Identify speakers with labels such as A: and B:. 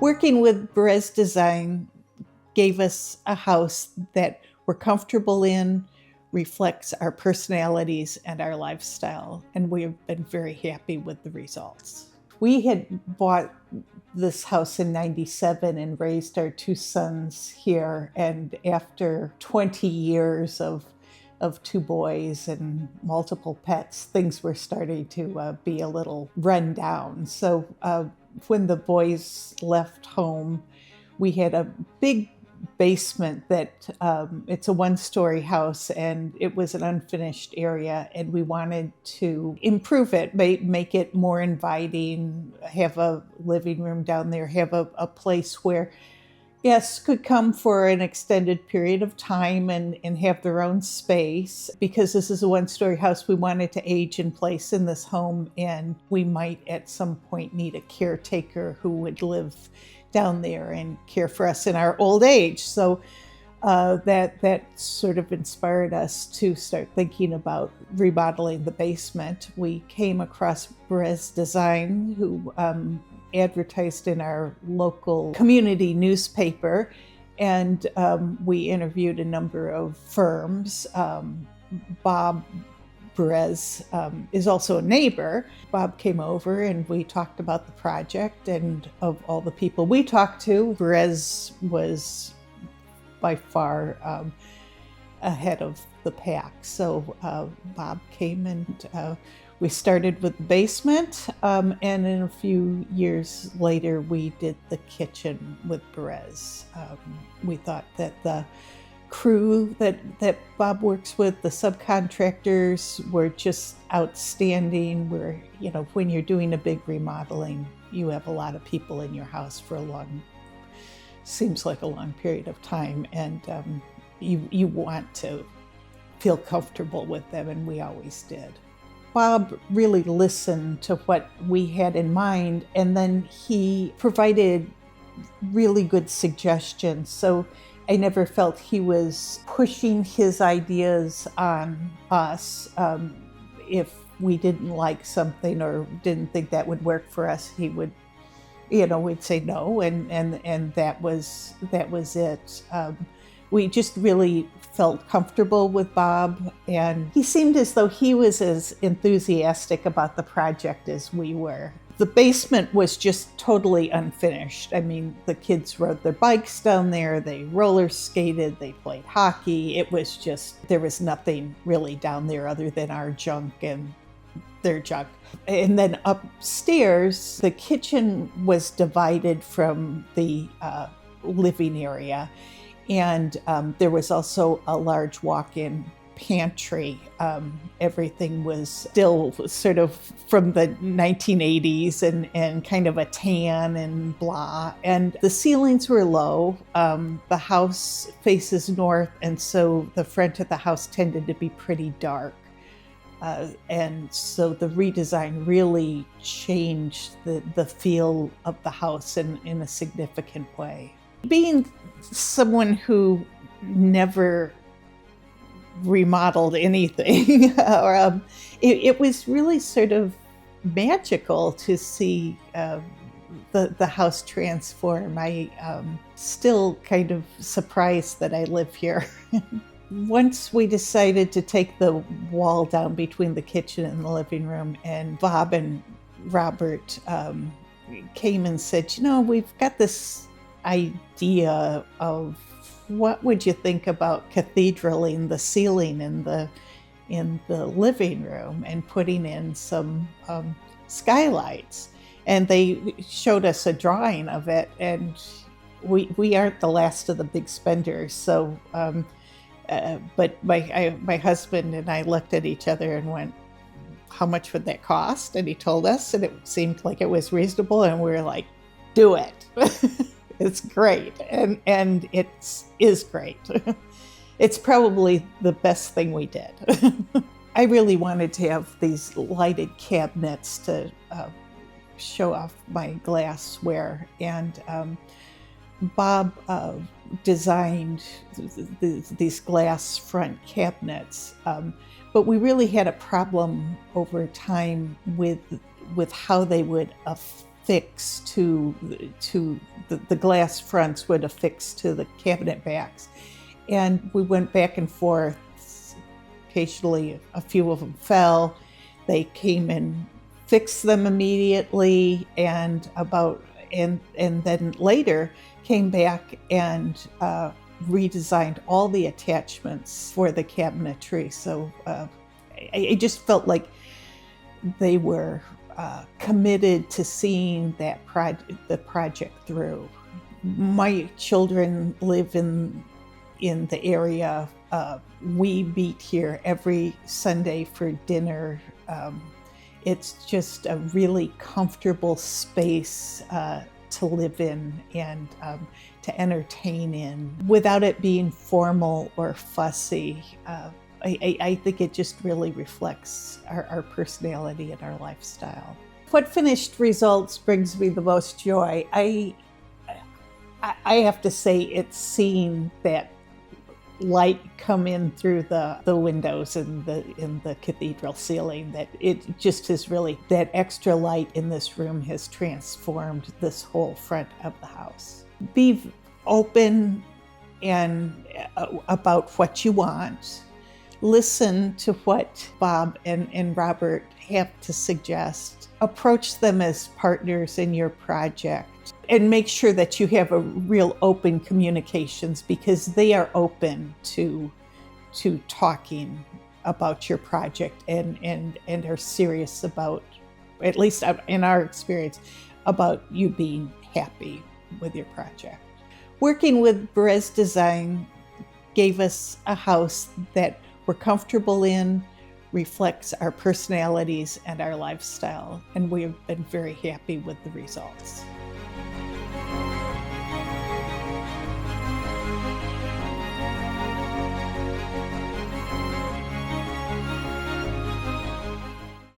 A: Working with Perez Design gave us a house that we're comfortable in, reflects our personalities and our lifestyle, and we have been very happy with the results. We had bought this house in 97 and raised our two sons here, and after 20 years of two boys and multiple pets, things were starting to be a little run down. So when the boys left home, we had a big basement that it's a one-story house, and it was an unfinished area, and we wanted to improve it, make it more inviting, have a living room down there, have a place where guests could come for an extended period of time and have their own space. Because this is a one-story house, we wanted to age in place in this home, and we might at some point need a caretaker who would live down there and care for us in our old age. So that sort of inspired us to start thinking about remodeling the basement. We came across Perez Design, who advertised in our local community newspaper, and we interviewed a number of firms. Bob Perez is also a neighbor. Bob came over and we talked about the project, and of all the people we talked to, Perez was by far ahead of the pack. So Bob came and we started with the basement, and in a few years later we did the kitchen with Perez. We thought that the crew that Bob works with, the subcontractors, were just outstanding. When you're doing a big remodeling, you have a lot of people in your house for seems like a long period of time, and you want to feel comfortable with them, and we always did. Bob really listened to what we had in mind, and then he provided really good suggestions. So I never felt he was pushing his ideas on us. If we didn't like something or didn't think that would work for us, he would, we'd say no, and that was it. We just really felt comfortable with Bob, and he seemed as though he was as enthusiastic about the project as we were. The basement was just totally unfinished. I mean, the kids rode their bikes down there, they roller skated, they played hockey. It was just, there was nothing really down there other than our junk and their junk. And then upstairs, the kitchen was divided from the living area. And there was also a large walk-in pantry. Everything was still sort of from the 1980s and kind of a tan and blah. And the ceilings were low. The house faces north, and so the front of the house tended to be pretty dark. And so the redesign really changed the feel of the house in a significant way. Being someone who never remodeled anything, it was really sort of magical to see the house transform. I still kind of surprised that I live here. Once we decided to take the wall down between the kitchen and the living room, and Bob and Robert came and said, we've got this idea of what would you think about cathedraling the ceiling in the living room and putting in some skylights. And they showed us a drawing of it, and we aren't the last of the big spenders. So, but my husband and I looked at each other and went, how much would that cost? And he told us, and it seemed like it was reasonable, and we were like, do it. It's great, and it is great. It's probably the best thing we did. I really wanted to have these lighted cabinets to show off my glassware, and Bob designed these glass front cabinets, but we really had a problem over time with how they would affix to the glass fronts would affix to the cabinet backs. And we went back and forth. Occasionally, a few of them fell. They came and fixed them immediately, and then later came back and redesigned all the attachments for the cabinetry. So I just felt like they were committed to seeing the project through. My children live in the area. We meet here every Sunday for dinner. It's just a really comfortable space to live in and to entertain in without it being formal or fussy. I think it just really reflects our personality and our lifestyle. What finished results brings me the most joy? I have to say it's seeing that light come in through the windows in the cathedral ceiling. That it just is really, that extra light in this room has transformed this whole front of the house. Be open and about what you want. Listen to what Bob and Robert have to suggest. Approach them as partners in your project. And make sure that you have a real open communications, because they are open to talking about your project and are serious about, at least in our experience, about you being happy with your project. Working with Perez Design gave us a house that we're comfortable in, reflects our personalities and our lifestyle, and we have been very happy with the results.